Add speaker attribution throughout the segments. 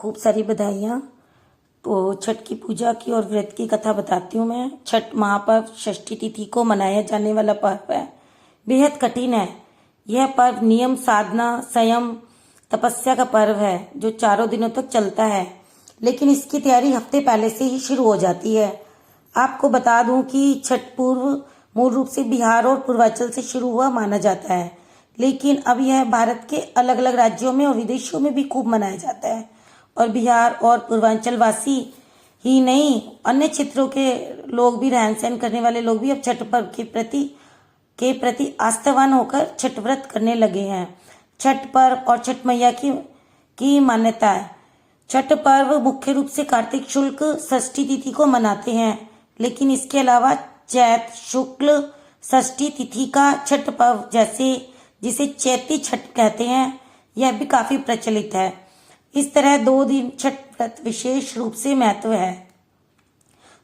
Speaker 1: खूब सारी बधाइयाँ। तो छठ की पूजा की और व्रत की कथा बताती हूँ मैं। छठ महापर्व षष्ठी तिथि को मनाया जाने वाला पर्व है। बेहद कठिन है। यह पर्व नियम, साधना, संयम, तपस्या का पर्व है जो 4 दिनों तक चलता है, लेकिन इसकी तैयारी हफ्ते पहले से ही शुरू हो जाती है। आपको बता दूं कि छठ पूर्व मूल रूप से बिहार और पूर्वांचल से शुरू हुआ माना जाता है, लेकिन अब यह भारत के अलग अलग राज्यों में और विदेशों में भी खूब मनाया जाता है। और बिहार और पूर्वांचल वासी ही नहीं, अन्य क्षेत्रों के लोग भी, रहन सहन करने वाले लोग भी अब छठ पर्व के प्रति आस्थावान होकर छठ व्रत करने लगे हैं। छठ पर्व और छठ मैया की मान्यता है। छठ पर्व मुख्य रूप से कार्तिक शुक्ल षष्ठी तिथि को मनाते हैं, लेकिन इसके अलावा चैत शुक्ल षष्ठी तिथि का छठ पर्व जिसे चैती छठ कहते हैं, यह भी काफी प्रचलित है। इस तरह 2 दिन छठ व्रत विशेष रूप से महत्व है।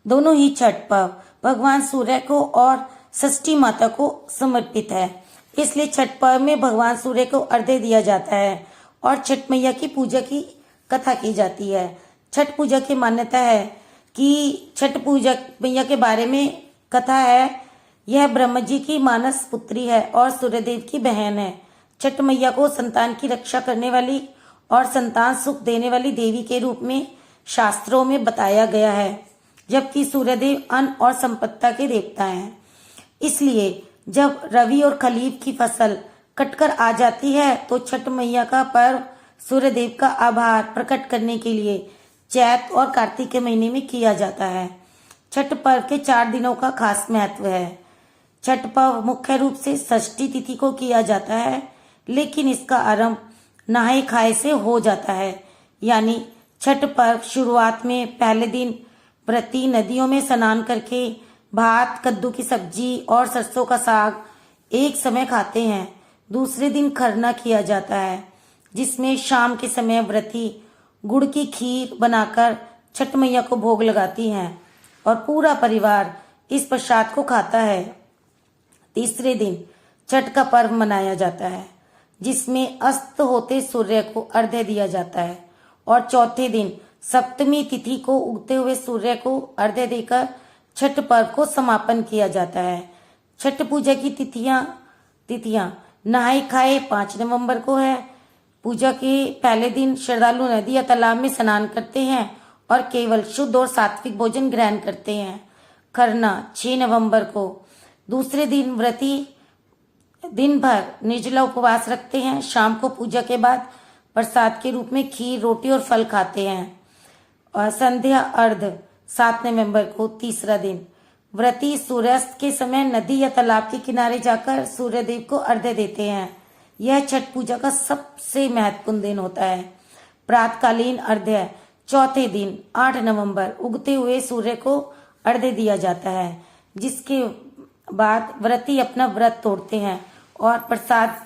Speaker 1: दोनों ही छठ पर्व भगवान सूर्य को और षष्ठी माता को समर्पित है, इसलिए छठ पर्व में भगवान सूर्य को अर्घ्य दिया जाता है और छठ मैया की पूजा की कथा की जाती है। छठ पूजा की मान्यता है कि छठ पूजा मैया के बारे में कथा है, यह ब्रह्म जी की मानस पुत्री है और सूर्यदेव की बहन है। छठ मैया को संतान की रक्षा करने वाली और संतान सुख देने वाली देवी के रूप में शास्त्रों में बताया गया है, जबकि सूर्यदेव अन्न और संपत्ति के देवता हैं। इसलिए जब रवि और खलीफ की फसल कटकर आ जाती है तो छठ मैया का पर्व सूर्यदेव का आभार प्रकट करने के लिए चैत और कार्तिक के महीने में किया जाता है। छठ पर्व के 4 दिनों का खास महत्व है। छठ पर्व मुख्य रूप से षष्ठी तिथि को किया जाता है, लेकिन इसका आरंभ नहाए खाए से हो जाता है। यानी छठ पर्व शुरुआत में पहले दिन व्रती नदियों में स्नान करके भात, कद्दू की सब्जी और सरसों का साग एक समय खाते हैं। दूसरे दिन खरना किया जाता है, जिसमें शाम के समय व्रती गुड़ की खीर बनाकर छठ मैया को भोग लगाती हैं और पूरा परिवार इस प्रसाद को खाता है। तीसरे दिन छठ का पर्व मनाया जाता है, जिसमें अस्त होते सूर्य को अर्घ्य दिया जाता है और चौथे दिन सप्तमी तिथि को उगते हुए सूर्य को अर्घ्य देकर छठ पर्व को समापन किया जाता है। छठ पूजा की तिथियां नहाए खाए 5 नवंबर को है। पूजा के पहले दिन श्रद्धालु नदी या तालाब में स्नान करते हैं और केवल शुद्ध और सात्विक भोजन ग्रहण करते हैं। खरना 6 नवंबर को। दूसरे दिन व्रती दिन भर निर्जला उपवास रखते हैं। शाम को पूजा के बाद प्रसाद के रूप में खीर, रोटी और फल खाते हैं। और संध्या अर्घ्य 7 नवंबर को, तीसरा दिन व्रती सूर्यास्त के समय नदी या तालाब के किनारे जाकर सूर्यदेव को अर्घ्य देते हैं। यह छठ पूजा का सबसे महत्वपूर्ण दिन होता है। प्रातकालीन अर्घ्य चौथे दिन 8 नवंबर उगते हुए सूर्य को अर्घ्य दिया जाता है, जिसके बाद व्रती अपना व्रत तोड़ते हैं और प्रसाद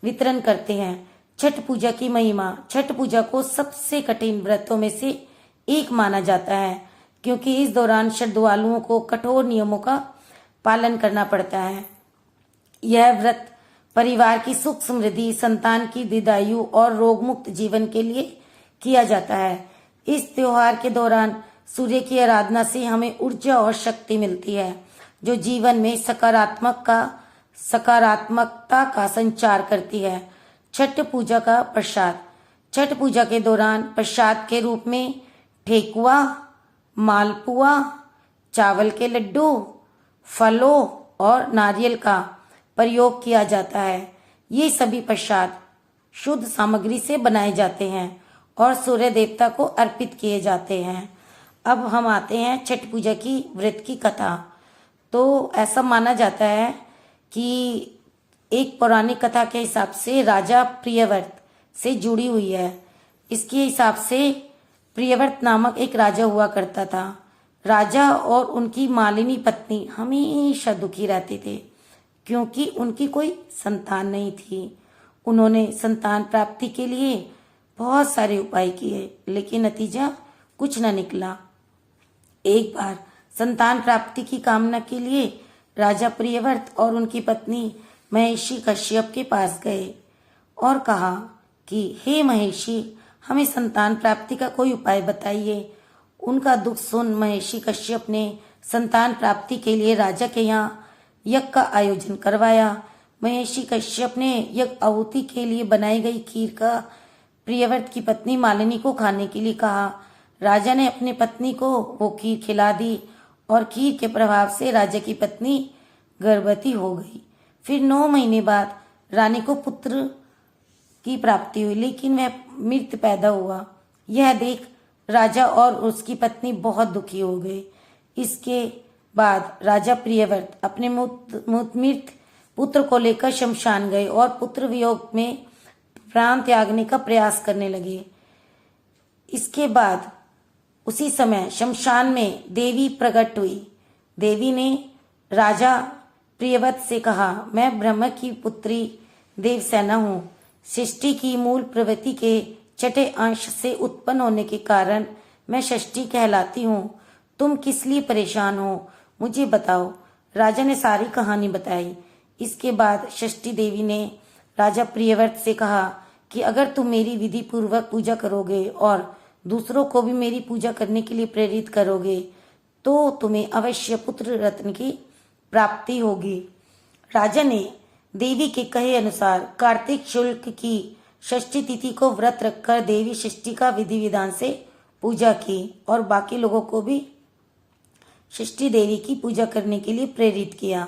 Speaker 1: वितरण करते हैं। छठ पूजा की महिमा। छठ पूजा को सबसे कठिन व्रतों में से एक माना जाता है, क्योंकि इस दौरान श्रद्धालुओं को कठोर नियमों का पालन करना पड़ता है। यह व्रत परिवार की सुख समृद्धि, संतान की दीर्घायु और रोग मुक्त जीवन के लिए किया जाता है। इस त्योहार के दौरान सूर्य की आराधना से हमें ऊर्जा और शक्ति मिलती है, जो जीवन में सकारात्मकता का संचार करती है। छठ पूजा का प्रसाद। छठ पूजा के दौरान प्रसाद के रूप में ठेकुआ, मालपुआ, चावल के लड्डू, फलों और नारियल का प्रयोग किया जाता है। ये सभी प्रसाद शुद्ध सामग्री से बनाए जाते हैं और सूर्य देवता को अर्पित किए जाते हैं। अब हम आते हैं छठ पूजा की व्रत की कथा। तो ऐसा माना जाता है कि एक पौराणिक कथा के हिसाब से राजा प्रियव्रत से जुड़ी हुई है। इसके हिसाब से प्रियव्रत नामक एक राजा हुआ करता था। राजा और उनकी मालिनी पत्नी हमेशा दुखी रहते थे, क्योंकि उनकी कोई संतान नहीं थी। उन्होंने संतान प्राप्ति के लिए बहुत सारे उपाय किए, लेकिन नतीजा कुछ न निकला। एक बार संतान प्राप्ति की कामना के लिए राजा प्रियव्रत और उनकी पत्नी महर्षि कश्यप के पास गए और कहा कि हे महर्षि, हमें संतान प्राप्ति का कोई उपाय बताइए। उनका दुख सुन महर्षि कश्यप ने संतान प्राप्ति के लिए राजा के यहाँ यज्ञ का आयोजन करवाया। महर्षि कश्यप ने यज्ञ आहुति के लिए बनाई गई खीर का प्रियव्रत की पत्नी मालिनी को खाने के लिए कहा। राजा ने अपनी पत्नी को वो खीर खिला दी और खीर के प्रभाव से राजा की पत्नी गर्भवती हो गई। फिर 9 महीने बाद रानी को पुत्र की प्राप्ति हुई, लेकिन वह मृत पैदा हुआ। यह देख राजा और उसकी पत्नी बहुत दुखी हो गए। इसके बाद राजा प्रियव्रत अपने मृत पुत्र को लेकर शमशान गए और पुत्र वियोग में प्राण त्यागने का प्रयास करने लगे। इसके बाद उसी समय शमशान में देवी प्रकट हुई। देवी ने राजा प्रियव्रत से कहा, मैं ब्रह्मा की पुत्री देवसेना हूँ। सृष्टि की मूल प्रवृत्ति के छठे अंश से उत्पन्न होने के कारण मैं षष्ठी कहलाती हूँ। तुम किस लिए परेशान हो, मुझे बताओ। राजा ने सारी कहानी बताई। इसके बाद षष्ठी देवी ने राजा प्रियव्रत से कहा कि अगर तुम मेरी विधि पूर्वक पूजा करोगे और दूसरों को भी मेरी पूजा करने के लिए प्रेरित करोगे तो तुम्हें अवश्य पुत्र रत्न की प्राप्ति होगी। राजा ने देवी के कहे अनुसार कार्तिक शुक्ल की षष्ठी तिथि को व्रत रखकर देवी षष्ठी का विधि विधान से पूजा की और बाकी लोगों को भी षष्ठी देवी की पूजा करने के लिए प्रेरित किया।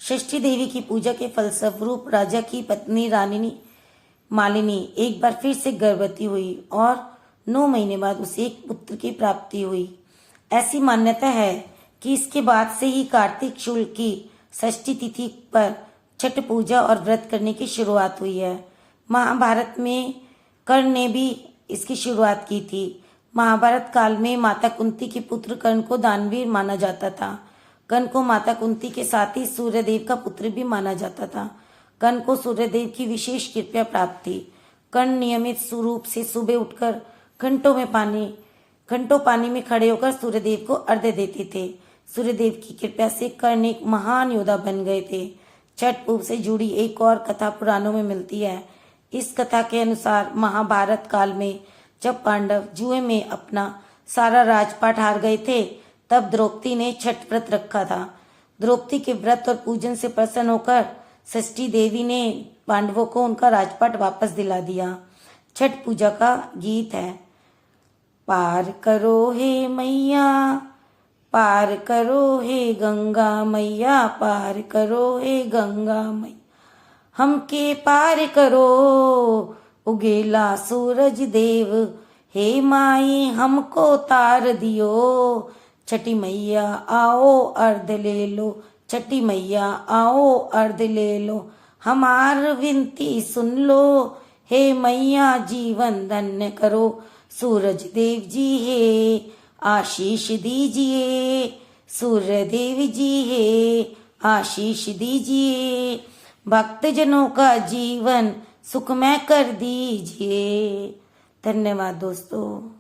Speaker 1: षष्ठी देवी की पूजा के फलस्वरूप राजा की पत्नी रानी मालिनी एक बार फिर से गर्भवती हुई और 9 महीने बाद उसे एक पुत्र की प्राप्ति हुई। ऐसी मान्यता है कि इसके बाद से ही कार्तिक शुक्ल की षष्ठी तिथि पर छठ पूजा और व्रत करने की शुरुआत हुई है। महाभारत में कर्ण ने भी इसकी शुरुआत की थी। महाभारत काल में माता कुंती के पुत्र कर्ण को दानवीर माना जाता था। कर्ण को माता कुंती के साथ ही सूर्यदेव का पुत्र भी माना जाता था। कर्ण को सूर्यदेव की विशेष कृपा प्राप्त थी। कर्ण नियमित रूप से सुबह उठकर घंटों पानी में खड़े होकर सूर्यदेव को अर्घ्य देते थे। सूर्यदेव की कृपा से कर्ण एक महान योद्धा बन गए थे। छठ पूजा से जुड़ी एक और कथा पुराणों में मिलती है। इस कथा के अनुसार महाभारत काल में जब पांडव जुए में अपना सारा राजपाट हार गए थे, तब द्रौपदी ने छठ व्रत रखा था। द्रौपदी के व्रत और पूजन से प्रसन्न होकर षष्ठी देवी ने पांडवों को उनका राजपाट वापस दिला दिया। छठ पूजा का गीत है, पार करो हे मैया, पार करो हे गंगा मैया, पार करो हे गंगा मैया, हमके पार करो उगेला सूरज देव, हे माई हमको तार दियो। छठी मैया आओ अर्घ ले लो, छठी मैया आओ अर्घ ले लो, हमार विनती सुन लो, हे मैया जीवन धन्य करो। सूरज देव जी है आशीष दीजिए, सूर्य देव जी है आशीष दीजिए, भक्तजनों का जीवन सुखमय कर दीजिए। धन्यवाद दोस्तों।